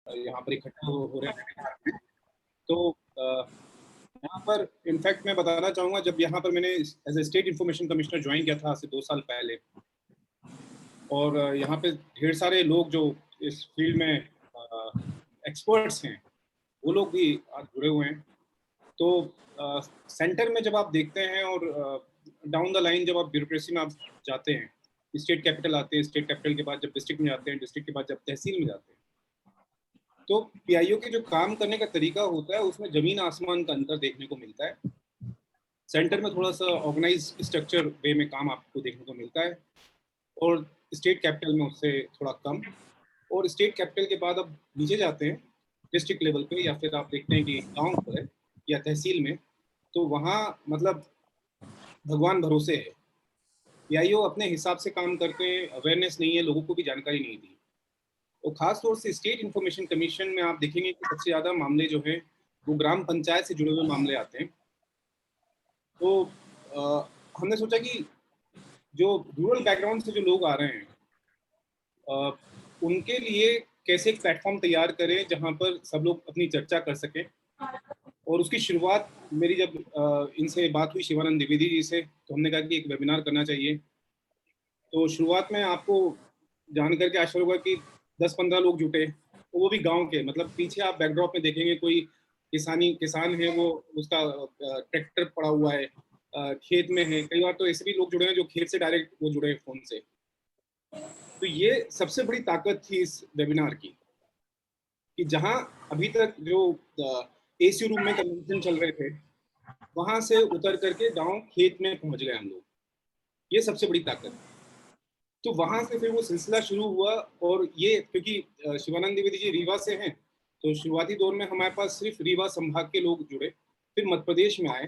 यहाँ पर इकट्ठा हो रहे हैं। तो यहाँ पर इनफैक्ट मैं बताना चाहूँगा, जब यहाँ पर मैंने as a state information commissioner join किया था आज से 2 साल पहले, और यहाँ पे ढेर सारे लोग जो इस फील्ड में एक्सपर्ट्स हैं, वो लोग भी आज जुड़े हुए हैं। तो सेंटर में जब आप देखते हैं और डाउन द लाइन जब आप ब्यूरोक्रेसी में आप जाते हैं, स्टेट कैपिटल आते हैं, स्टेट कैपिटल के बाद जब डिस्ट्रिक्ट में जाते हैं, डिस्ट्रिक्ट के बाद जब तहसील में जाते हैं, तो पीआईओ के जो काम करने का तरीका होता है उसमें जमीन आसमान का अंतर देखने को मिलता है। सेंटर में थोड़ा सा ऑर्गेनाइज स्ट्रक्चर वे में काम आपको देखने को मिलता है, और स्टेट कैपिटल में उससे थोड़ा कम। और स्टेट कैपिटल के बाद अब नीचे जाते हैं डिस्ट्रिक्ट लेवल पे, या फिर आप देखते हैं कि गांव पर या तहसील में, तो वहाँ मतलब भगवान भरोसे है। पीआईओ अपने हिसाब से काम करते हैं, अवेयरनेस नहीं है, लोगों को भी जानकारी नहीं दी। और खास तौर से स्टेट इंफॉर्मेशन कमीशन में आप देखेंगे कि सबसे ज़्यादा मामले जो हैं वो ग्राम पंचायत से जुड़े हुए मामले आते हैं। तो हमने सोचा कि जो रूरल बैकग्राउंड से जो लोग आ रहे हैं, उनके लिए कैसे एक प्लेटफॉर्म तैयार करें जहां पर सब लोग अपनी चर्चा कर सकें। और उसकी शुरुआत मेरी जब इनसे बात हुई शिवानंद द्विवेदी जी से, तो हमने कहा कि एक वेबिनार करना चाहिए। तो शुरुआत में आपको जान करके आश्चर्य होगा कि 10-15 लोग जुटे, तो वो भी गांव के। मतलब पीछे आप बैकड्रॉप में देखेंगे कोई किसान है, वो उसका ट्रैक्टर पड़ा हुआ है, खेत में है। कई बार तो ऐसे भी लोग जुड़े हैं जो खेत से डायरेक्ट वो जुड़े हैं फोन से। तो ये सबसे बड़ी ताकत थी इस वेबिनार की, कि जहां अभी तक जो एसी रूम में कन्वेंशन चल रहे थे, वहां से उतर करके गांव खेत में पहुंच गए हम लोग। ये सबसे बड़ी ताकत। तो वहां से फिर वो सिलसिला शुरू हुआ। और ये क्योंकि शिवानंद द्विवेदी जी रीवा से हैं, तो शुरुआती दौर में हमारे पास सिर्फ रीवा संभाग के लोग जुड़े, फिर मध्य प्रदेश में आए,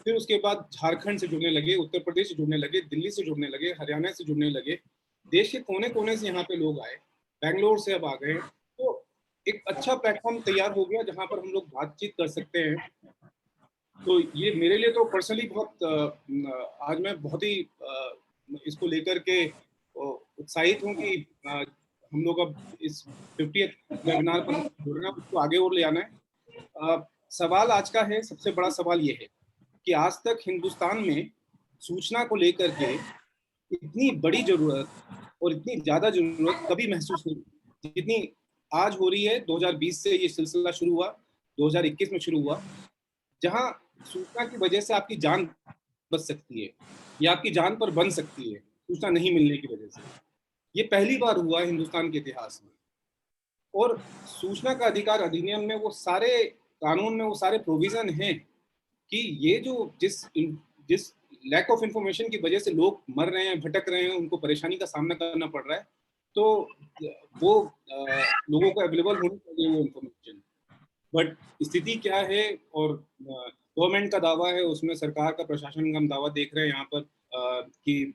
फिर उसके बाद झारखंड से जुड़ने लगे, उत्तर प्रदेश से जुड़ने लगे, दिल्ली से जुड़ने लगे, हरियाणा से जुड़ने लगे, देश के कोने कोने से यहाँ पे लोग आए, बैंगलोर से अब आ गए। तो एक अच्छा प्लेटफॉर्म तैयार हो गया जहाँ पर हम लोग बातचीत कर सकते हैं। तो ये मेरे लिए तो पर्सनली बहुत आज मैं बहुत ही इसको लेकर के उत्साहित हूँ कि हम लोग अब इस 50th वेबिनार पर जुड़ना, उसको आगे और ले आना है। सवाल आज का है, सबसे बड़ा सवाल ये है कि आज तक हिंदुस्तान में सूचना को लेकर के इतनी बड़ी जरूरत और इतनी ज्यादा जरूरत कभी महसूस नहीं हुई जितनी आज हो रही है। 2020 से ये सिलसिला शुरू हुआ, 2021 में शुरू हुआ, जहां सूचना की वजह से आपकी जान बच सकती है या आपकी जान पर बन सकती है सूचना नहीं मिलने की वजह से। ये पहली बार हुआ हिंदुस्तान के इतिहास में। और सूचना का अधिकार अधिनियम में वो सारे कानून में वो सारे प्रोविजन हैं कि ये जो जिस लैक ऑफ इंफॉर्मेशन की वजह से लोग मर रहे हैं, भटक रहे हैं, उनको परेशानी का सामना करना पड़ रहा है, तो वो लोगों को अवेलेबल होनी चाहिए वो इंफॉर्मेशन। बट स्थिति क्या है, और गवर्नमेंट का दावा है, उसमें सरकार का, प्रशासन का हम दावा देख रहे हैं यहाँ पर कि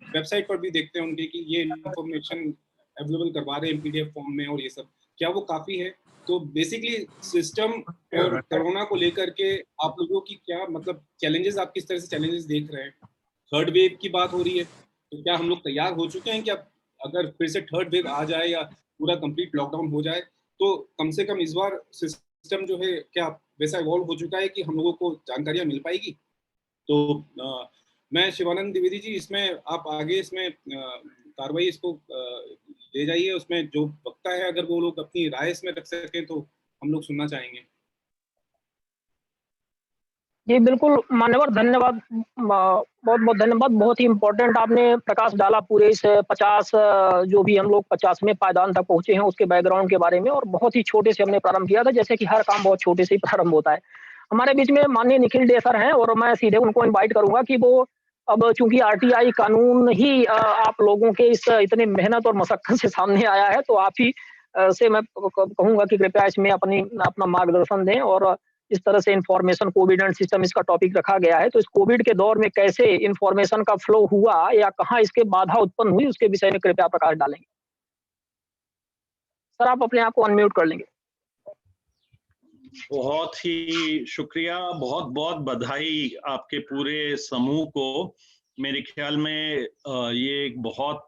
वेबसाइट पर भी देखते हैं उनके कि ये इंफॉर्मेशन अवेलेबल करवा रहे हैं पीडीएफ फॉर्म में, और ये सब क्या वो काफी है? तो बेसिकली सिस्टम और कोरोना को लेकर के आप लोगों की क्या मतलब चैलेंजेस, आप किस तरह से चैलेंजेस देख रहे हैं? थर्ड वेव की बात हो रही है, तो क्या हम लोग तैयार हो चुके हैं कि अब अगर फिर से थर्ड वेव आ जाए या पूरा कंप्लीट लॉकडाउन हो जाए, तो कम से कम इस बार सिस्टम जो है क्या वैसा इवॉल्व हो चुका है कि हम लोगों को जानकारियां मिल पाएगी? तो मैं शिवानंद द्विवेदी जी, इसमें आप आगे इसमें कार्रवाई इसको ले जाइए। उसमें जो वक्ता है अगर वो लोग अपनी राय इसमें रख सकें तो हम लोग सुनना चाहेंगे। जी, बिल्कुल मान्यवर, धन्यवाद। बहुत-बहुत धन्यवाद। बहुत ही इम्पोर्टेंट आपने प्रकाश डाला पूरे इस 50 जो भी हम लोग 50वें पायदान तक पहुँचे हैं, उसके बैकग्राउंड के बारे में, और बहुत ही छोटे से हमने प्रारंभ किया था, जैसे कि हर काम बहुत छोटे से ही प्रारंभ होता है। हमारे बीच में माननीय निखिल डे सर हैं, और मैं सीधे उनको इनवाइट करूँगा कि वो अब चूँकि आरटीआई कानून ही आप लोगों के इस इतनी मेहनत और मशक्कत से सामने आया है, तो आप ही से मैं कहूँगा कि कृपया इसमें अपना मार्गदर्शन दें। और इस तरह से इन्फॉर्मेशन कोविड एंड सिस्टम इसका टॉपिक रखा गया है, तो इस कोविड के दौर में कैसे इन्फॉर्मेशन का फ्लो हुआ या कहाँ इसके बाधा उत्पन्न हुई, उसके विषय में कृपया प्रकाश डालेंगे। सर, आप अपने आप को अनम्यूट कर लेंगे। बहुत ही शुक्रिया, बहुत बहुत बधाई आपके पूरे समूह को। मेरे ख्याल में ये एक बहुत